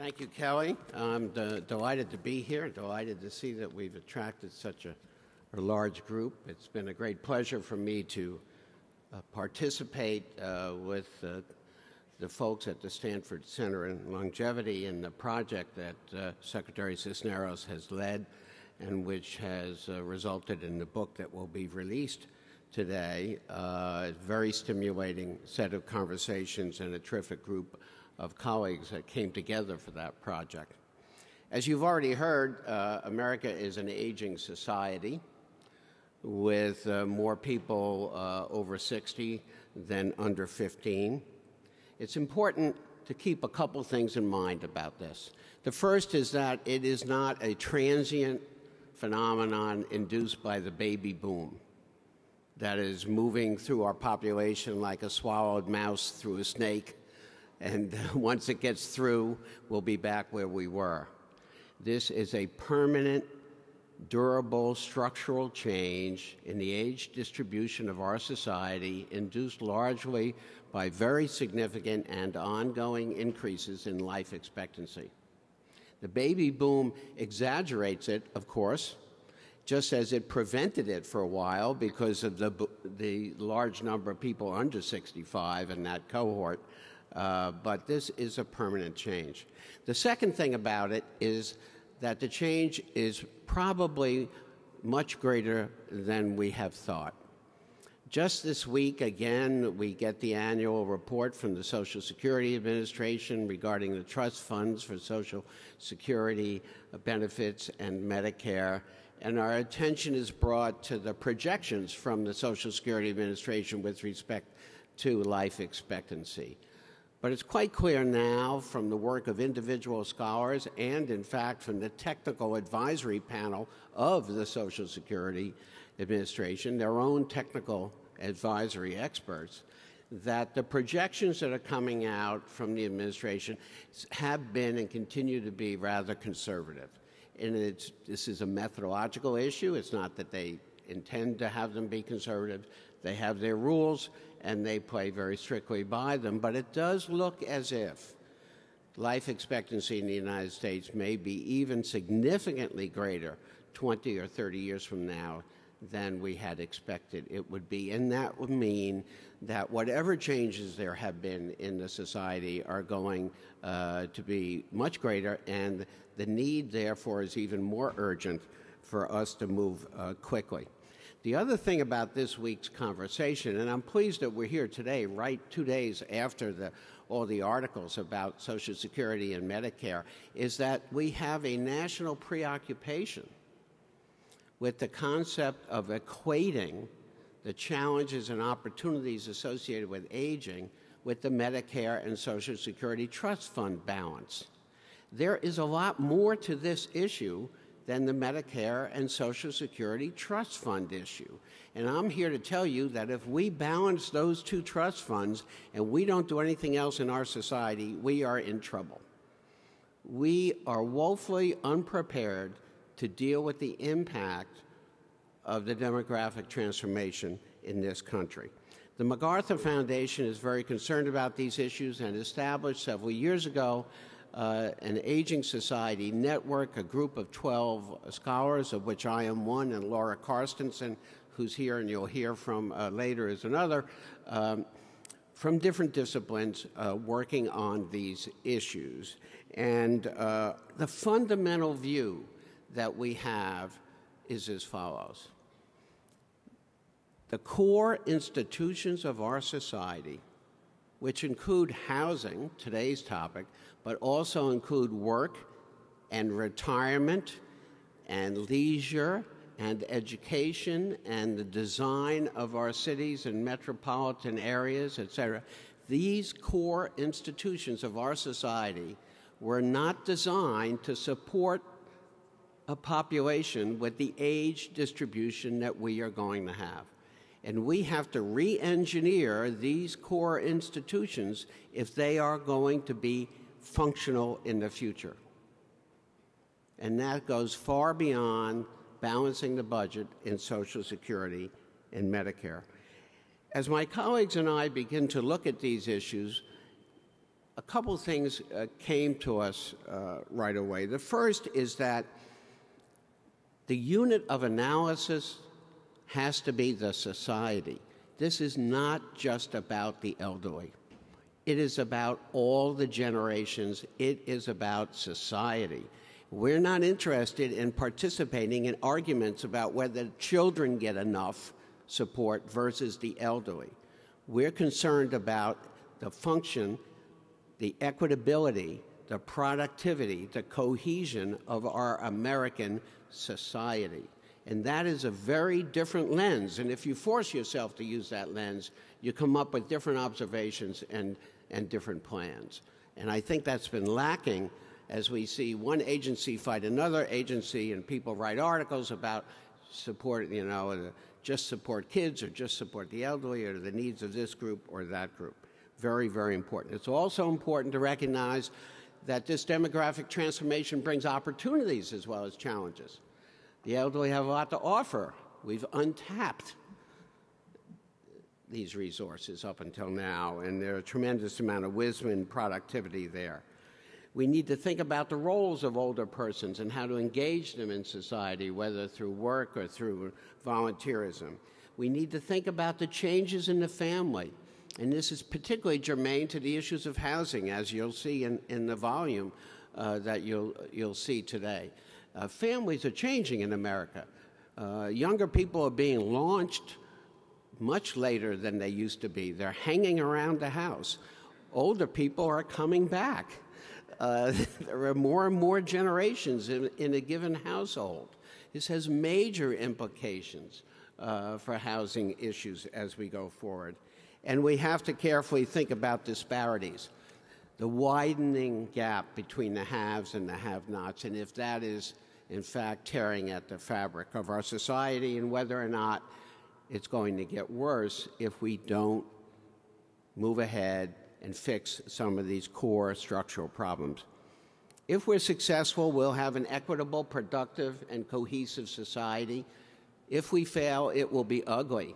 Thank you, Kelly. I'm delighted to be here, delighted to see that we've attracted such a large group. It's been a great pleasure for me to participate with the folks at the Stanford Center on Longevity in the project that Secretary Cisneros has led and which has resulted in the book that will be released today. A very stimulating set of conversations and a terrific group of colleagues that came together for that project. As you've already heard, America is an aging society with more people over 60 than under 15. It's important to keep a couple things in mind about this. The first is that it is not a transient phenomenon induced by the baby boom that is moving through our population like a swallowed mouse through a snake, and once it gets through, we'll be back where we were. This is a permanent, durable, structural change in the age distribution of our society, induced largely by very significant and ongoing increases in life expectancy. The baby boom exaggerates it, of course, just as it prevented it for a while because of the large number of people under 65 in that cohort. But this is a permanent change. The second thing about it is that the change is probably much greater than we have thought. Just this week, again, we get the annual report from the Social Security Administration regarding the trust funds for Social Security benefits and Medicare, and our attention is brought to the projections from the Social Security Administration with respect to life expectancy. But it's quite clear now from the work of individual scholars and, in fact, from the technical advisory panel of the Social Security Administration, their own technical advisory experts, that the projections that are coming out from the administration have been and continue to be rather conservative. And this is a methodological issue. It's not that they intend to have them be conservative. They have their rules, and they play very strictly by them. But it does look as if life expectancy in the United States may be even significantly greater 20 or 30 years from now than we had expected it would be. And that would mean that whatever changes there have been in the society are going to be much greater, and the need, therefore, is even more urgent for us to move quickly. The other thing about this week's conversation, and I'm pleased that we're here today, right 2 days after all the articles about Social Security and Medicare, is that we have a national preoccupation with the concept of equating the challenges and opportunities associated with aging with the Medicare and Social Security trust fund balance. There is a lot more to this issue than the Medicare and Social Security trust fund issue. And I'm here to tell you that if we balance those two trust funds and we don't do anything else in our society, we are in trouble. We are woefully unprepared to deal with the impact of the demographic transformation in this country. The MacArthur Foundation is very concerned about these issues and established several years ago an Aging Society Network, a group of 12 scholars, of which I am one, and Laura Karstensen, who's here and you'll hear from later, is another, from different disciplines working on these issues. And the fundamental view that we have is as follows. The core institutions of our society, which include housing, today's topic, but also include work and retirement and leisure and education and the design of our cities and metropolitan areas, etc. These core institutions of our society were not designed to support a population with the age distribution that we are going to have. And we have to re-engineer these core institutions if they are going to be functional in the future. And that goes far beyond balancing the budget in Social Security and Medicare. As my colleagues and I begin to look at these issues, a couple of things came to us right away. The first is that the unit of analysis has to be the society. This is not just about the elderly. It is about all the generations. It is about society. We're not interested in participating in arguments about whether children get enough support versus the elderly. We're concerned about the function, the equitability, the productivity, the cohesion of our American society. And that is a very different lens. And if you force yourself to use that lens, you come up with different observations and different plans. And I think that's been lacking as we see one agency fight another agency, and people write articles about support, just support kids or just support the elderly or the needs of this group or that group. Very, very important. It's also important to recognize that this demographic transformation brings opportunities as well as challenges. The elderly have a lot to offer. We've untapped these resources up until now, and there's a tremendous amount of wisdom and productivity there. We need to think about the roles of older persons and how to engage them in society, whether through work or through volunteerism. We need to think about the changes in the family, and this is particularly germane to the issues of housing, as you'll see in the volume that you'll see today. Families are changing in America. Younger people are being launched much later than they used to be. They're hanging around the house. Older people are coming back. There are more and more generations in a given household. This has major implications for housing issues as we go forward. And we have to carefully think about disparities, the widening gap between the haves and the have-nots, and if that is, in fact, tearing at the fabric of our society, and whether or not it's going to get worse if we don't move ahead and fix some of these core structural problems. If we're successful, we'll have an equitable, productive, and cohesive society. If we fail, it will be ugly.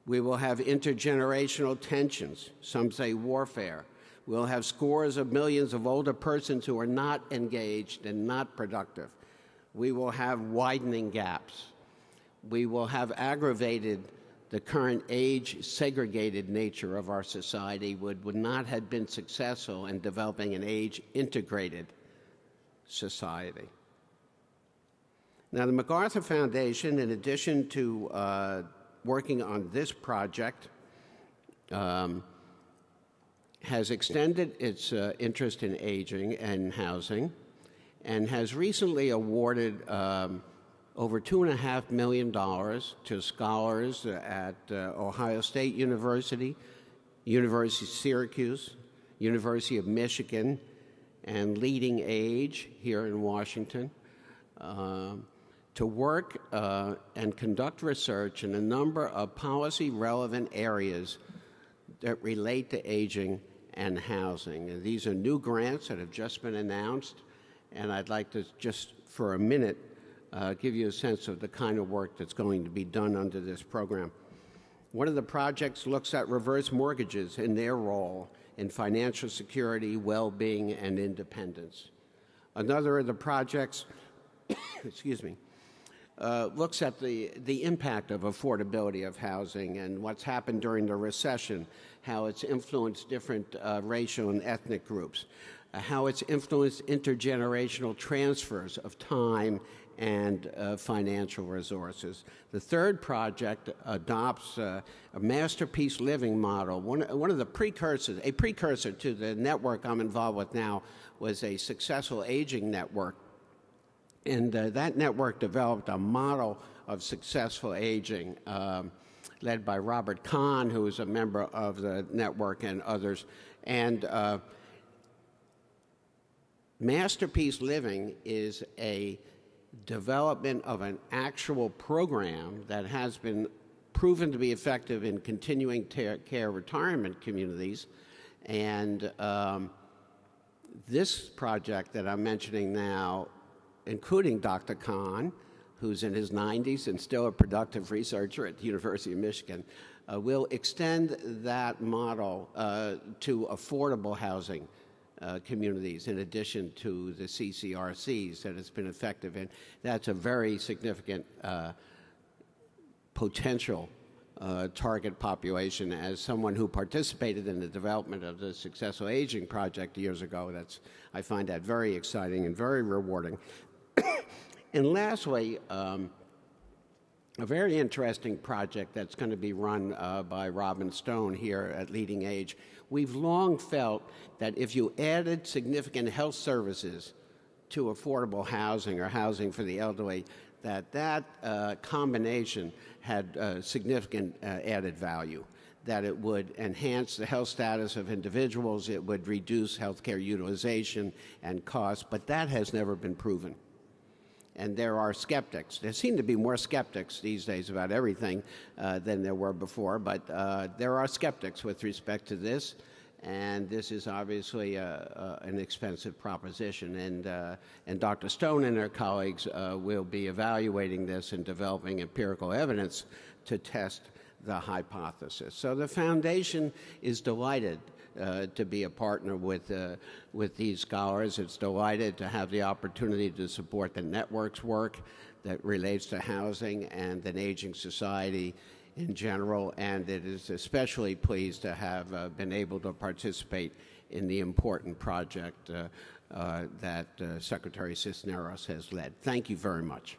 We will have intergenerational tensions, some say warfare. We'll have scores of millions of older persons who are not engaged and not productive. We will have widening gaps. We will have aggravated the current age-segregated nature of our society would not have been successful in developing an age-integrated society. Now, the MacArthur Foundation, in addition to working on this project, has extended its interest in aging and housing, and has recently awarded over $2.5 million to scholars at Ohio State University, University of Syracuse, University of Michigan, and Leading Age here in Washington, to work and conduct research in a number of policy-relevant areas that relate to aging and housing. And these are new grants that have just been announced, and I'd like to just for a minute give you a sense of the kind of work that's going to be done under this program. One of the projects looks at reverse mortgages and their role in financial security, well-being, and independence. Another of the projects, excuse me, looks at the impact of affordability of housing and what's happened during the recession, how it's influenced different racial and ethnic groups, how it's influenced intergenerational transfers of time and financial resources. The third project adopts a masterpiece living model. One of the precursors, a precursor to the network I'm involved with now, was a successful aging network. And that network developed a model of successful aging, led by Robert Kahn, who is a member of the network, and others. And Masterpiece Living is a development of an actual program that has been proven to be effective in continuing care retirement communities. And this project that I'm mentioning now, including Dr. Kahn, who's in his 90s and still a productive researcher at the University of Michigan, will extend that model to affordable housing communities in addition to the CCRCs that it's been effective in. That's a very significant potential target population. As someone who participated in the development of the Successful Aging Project years ago, I find that very exciting and very rewarding. And lastly, a very interesting project that's going to be run by Robin Stone here at Leading Age. We've long felt that if you added significant health services to affordable housing or housing for the elderly, that combination had significant added value, that it would enhance the health status of individuals, it would reduce healthcare utilization and costs, but that has never been proven. And there are skeptics. There seem to be more skeptics these days about everything than there were before, but there are skeptics with respect to this, and this is obviously an expensive proposition. And Dr. Stone and her colleagues will be evaluating this and developing empirical evidence to test the hypothesis. So the foundation is delighted to be a partner with these scholars. It's delighted to have the opportunity to support the network's work that relates to housing and an aging society in general, and it is especially pleased to have been able to participate in the important project that Secretary Cisneros has led. Thank you very much.